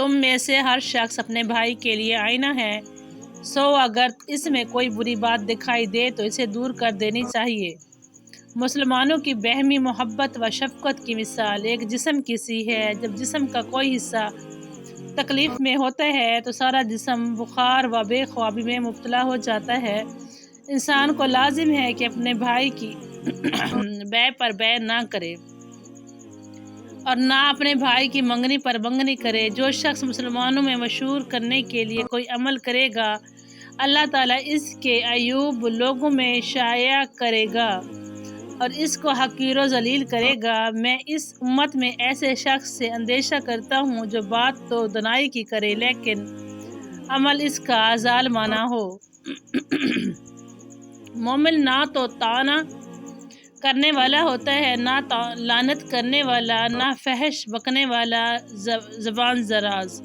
تم میں سے ہر شخص اپنے بھائی کے لیے آئینہ ہے، سو اگر اس میں کوئی بری بات دکھائی دے تو اسے دور کر دینی چاہیے۔ مسلمانوں کی باہمی محبت و شفقت کی مثال ایک جسم کی سی ہے۔ جب جسم کا کوئی حصہ تکلیف میں ہوتا ہے تو سارا جسم بخار و بے خوابی میں مبتلا ہو جاتا ہے۔ انسان کو لازم ہے کہ اپنے بھائی کی بے پر بے نہ کرے اور نہ اپنے بھائی کی منگنی پر منگنی کرے۔ جو شخص مسلمانوں میں مشہور کرنے کے لیے کوئی عمل کرے گا، اللہ تعالیٰ اس کے عیوب لوگوں میں شائع کرے گا اور اس کو حقیر و ذلیل کرے گا۔ میں اس امت میں ایسے شخص سے اندیشہ کرتا ہوں جو بات تو دنائی کی کرے لیکن عمل اس کا ظالمانہ ہو۔ مومن نہ تو طعنہ کرنے والا ہوتا ہے، نہ لعنت کرنے والا، نہ فحش بکنے والا، زبان دراز۔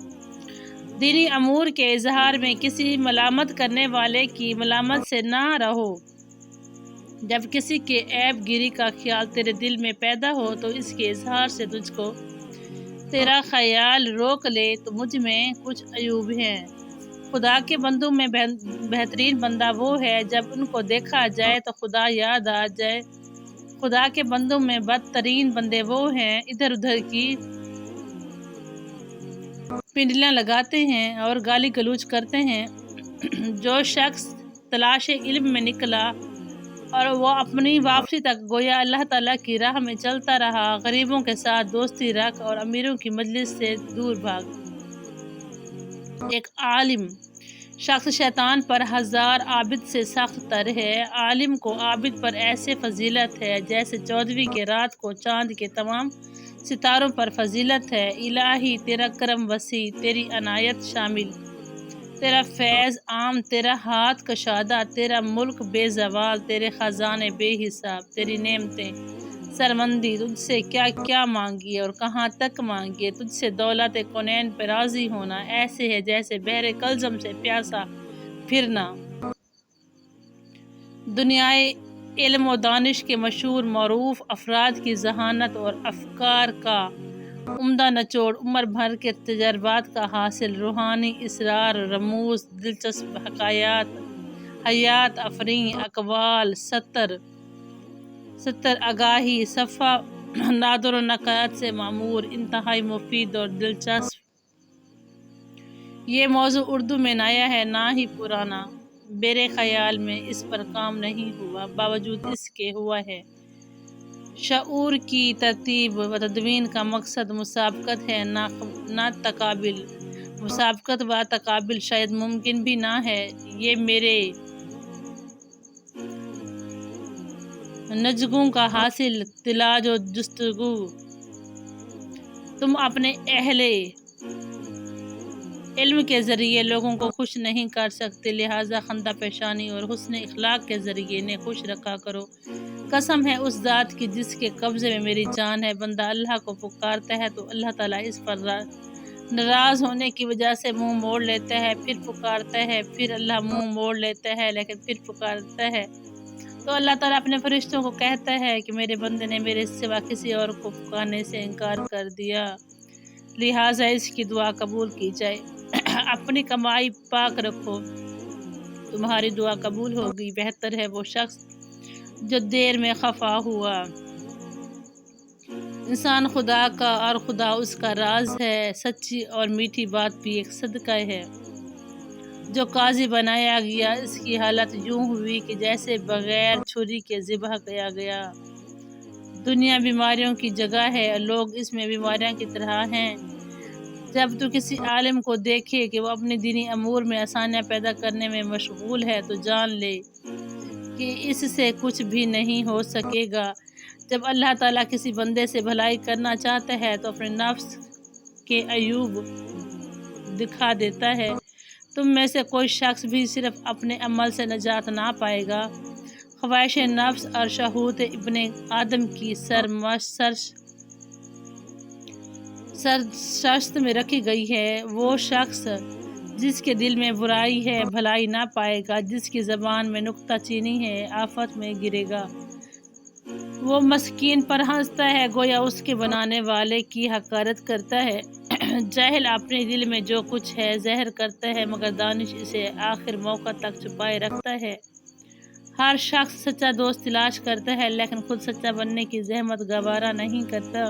دینی امور کے اظہار میں کسی ملامت کرنے والے کی ملامت سے نہ رہو۔ جب کسی کے عیب گیری کا خیال تیرے دل میں پیدا ہو تو اس کے اظہار سے تجھ کو تیرا خیال روک لے تو مجھ میں کچھ عیوب ہیں۔ خدا کے بندوں میں بہترین بندہ وہ ہے جب ان کو دیکھا جائے تو خدا یاد آ جائے۔ خدا کے بندوں میں بدترین بندے وہ ہیں ادھر ادھر کی پنڈلیاں لگاتے ہیں اور گالی گلوچ کرتے ہیں۔ جو شخص تلاش علم میں نکلا اور وہ اپنی واپسی تک گویا اللہ تعالیٰ کی راہ میں چلتا رہا، غریبوں کے ساتھ دوستی رکھ اور امیروں کی مجلس سے دور بھاگ۔ ایک عالم شخص شیطان پر ہزار عابد سے سخت تر ہے۔ عالم کو عابد پر ایسے فضیلت ہے جیسے چودھویں کی رات کو چاند کے تمام ستاروں پر فضیلت ہے۔ الہی تیرا کرم وسیع، تیری عنایت شامل، تیرا فیض عام، تیرا ہاتھ کشادہ، تیرا ملک بے زوال، تیرے خزانے بے حساب، تیری نعمتیں سرمندی۔ تجھ سے کیا کیا مانگیے اور کہاں تک مانگیے، تجھ سے دولت کونین پہ راضی ہونا ایسے ہے جیسے بحر کلزم سے پیاسا پھرنا۔ دنیائے علم و دانش کے مشہور معروف افراد کی ذہانت اور افکار کا عمدہ نچوڑ، عمر بھر کے تجربات کا حاصل، روحانی اسرار، رموز، دلچسپ حیات افرین اقوال، ستر آگاہی صفحہ نادر و نکات سے معمور، انتہائی مفید اور دلچسپ۔ یہ موضوع اردو میں نیا ہے نہ ہی پرانا۔ میرے خیال میں اس پر کام نہیں ہوا، باوجود اس کے ہوا ہے۔ شعور کی ترتیب و تدوین کا مقصد مسابقت ہے نہ تقابل۔ مسابقت و تقابل شاید ممکن بھی نہ ہے۔ یہ میرے نجگوں کا حاصل تلاش و جستجو تم اپنے اہل علم کے ذریعے لوگوں کو خوش نہیں کر سکتے، لہٰذا خندہ پیشانی اور حسن اخلاق کے ذریعے انہیں خوش رکھا کرو۔ قسم ہے اس ذات کی جس کے قبضے میں میری جان ہے، بندہ اللہ کو پکارتا ہے تو اللہ تعالیٰ اس پر ناراض ہونے کی وجہ سے منہ موڑ لیتا ہے، پھر پکارتا ہے، پھر اللہ منہ موڑ لیتا ہے لیکن پھر پکارتا ہے تو اللہ تعالیٰ اپنے فرشتوں کو کہتا ہے کہ میرے بندے نے میرے سوا کسی اور کو پکارنے سے انکار کر دیا، لہٰذا اس کی دعا قبول کی جائے۔ اپنی کمائی پاک رکھو، تمہاری دعا قبول ہوگی۔ بہتر ہے وہ شخص جو دیر میں خفا ہوا۔ انسان خدا کا اور خدا اس کا راز ہے۔ سچی اور میٹھی بات بھی ایک صدقہ ہے۔ جو قاضی بنایا گیا اس کی حالت یوں ہوئی کہ جیسے بغیر چھری کے ذبح کیا گیا۔ دنیا بیماریوں کی جگہ ہے اور لوگ اس میں بیماریاں کی طرح ہیں۔ جب تو کسی عالم کو دیکھے کہ وہ اپنے دینی امور میں آسانیاں پیدا کرنے میں مشغول ہے تو جان لے کہ اس سے کچھ بھی نہیں ہو سکے گا۔ جب اللہ تعالیٰ کسی بندے سے بھلائی کرنا چاہتا ہے تو اپنے نفس کے عیوب دکھا دیتا ہے۔ تم میں سے کوئی شخص بھی صرف اپنے عمل سے نجات نہ پائے گا۔ خواہش نفس اور شہوت ابن آدم کی سرشت میں رکھی گئی ہے۔ وہ شخص جس کے دل میں برائی ہے بھلائی نہ پائے گا، جس کی زبان میں نکتہ چینی ہے آفت میں گرے گا۔ وہ مسکین پر ہنستا ہے گویا اس کے بنانے والے کی حقارت کرتا ہے۔ جاہل اپنے دل میں جو کچھ ہے ظاہر کرتا ہے، مگر دانش اسے آخر موقع تک چھپائے رکھتا ہے۔ ہر شخص سچا دوست تلاش کرتا ہے، لیکن خود سچا بننے کی زحمت گوارا نہیں کرتا۔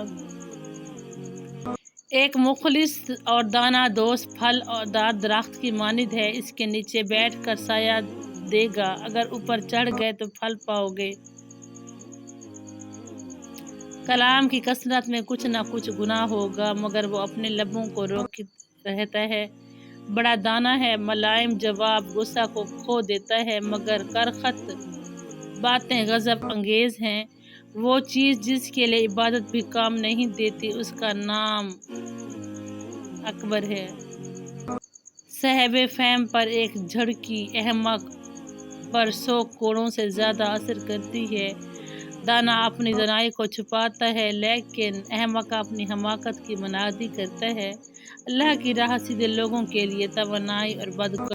ایک مخلص اور دانا دوست پھل اور دار درخت کی مانند ہے، اس کے نیچے بیٹھ کر سایہ دے گا، اگر اوپر چڑھ گئے تو پھل پاؤ گے۔ کلام کی کثرت میں کچھ نہ کچھ گناہ ہوگا، مگر وہ اپنے لبوں کو روکے رہتا ہے۔ بڑا دانا ہے، ملائم جواب غصہ کو کھو دیتا ہے، مگر کرخت باتیں غضب انگیز ہیں۔ وہ چیز جس کے لیے عبادت بھی کام نہیں دیتی، اس کا نام اکبر ہے۔ صاحب فہم پر ایک جھڑکی احمق پر 100 کوڑوں سے زیادہ اثر کرتی ہے۔ دانا اپنی دانائی کو چھپاتا ہے، لیکن احمق اپنی حماقت کی منادی کرتا ہے۔ اللہ کی راہ سیدھے لوگوں کے لیے توانائی اور بدکار